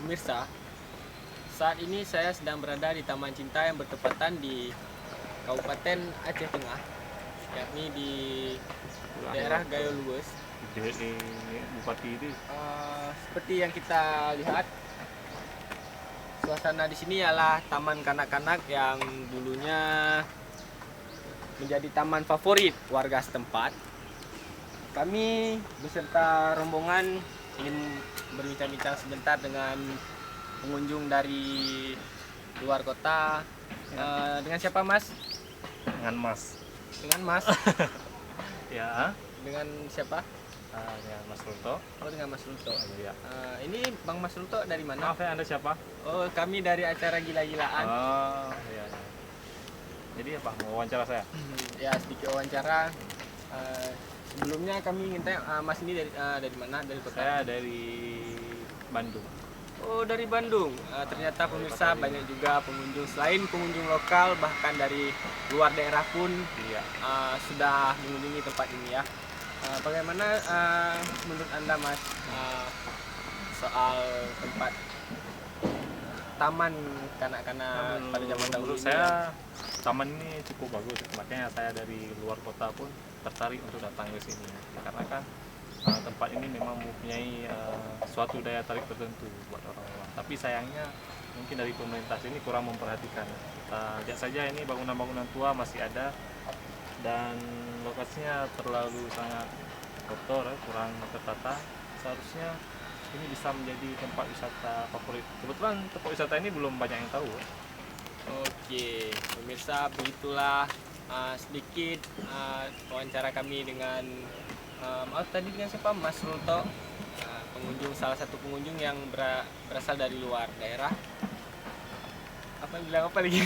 Pemirsa, saat ini saya sedang berada di Taman Cinta yang bertepatan di Kabupaten Aceh Tengah, yakni di daerah Gayo Luwes. Di Bupati itu. Seperti yang kita lihat, suasana di sini ialah taman kanak-kanak yang dulunya menjadi taman favorit warga setempat. Kami beserta rombongan ingin berbincang-bincang sebentar dengan pengunjung dari luar kota. Dengan siapa, Mas? Dengan Mas. Dengan Mas. Ya. Dengan siapa? Dengan Mas Runto. Oh, dengan Mas Runto. Ya. Ini Bang Mas Runto dari mana? Maaf ya, Anda siapa? Oh, kami dari acara Gila-Gilaan. Oh, iya. Jadi apa? Mau wawancara saya? Ya, sedikit wawancara. Sebelumnya kami ingin tanya, Mas ini dari mana? Dari kota? Saya dari Bandung. Oh, dari Bandung. Ternyata pemirsa banyak juga pengunjung, selain pengunjung lokal, bahkan dari luar daerah pun Iya. sudah mengunjungi tempat ini ya. Bagaimana menurut Anda, Mas, soal tempat taman kanak-kanak pada zaman dahulu Menurut ini? saya taman ini cukup bagus. Makanya saya dari luar kota pun tertarik untuk datang ke sini. Karena kan tempat ini memang mempunyai suatu daya tarik tertentu buat orang-orang. Tapi sayangnya mungkin dari pemerintah sini kurang memperhatikan. Kita lihat saja ini bangunan-bangunan tua masih ada dan lokasinya terlalu sangat kotor, kurang tertata. Seharusnya ini bisa menjadi tempat wisata favorit. Kebetulan tempat wisata ini belum banyak yang tahu. Oke, pemirsa, begitulah sedikit wawancara kami dengan maaf tadi dengan siapa, Mas Runto, pengunjung, salah satu pengunjung yang berasal dari luar daerah. Apa bilang apa lagi?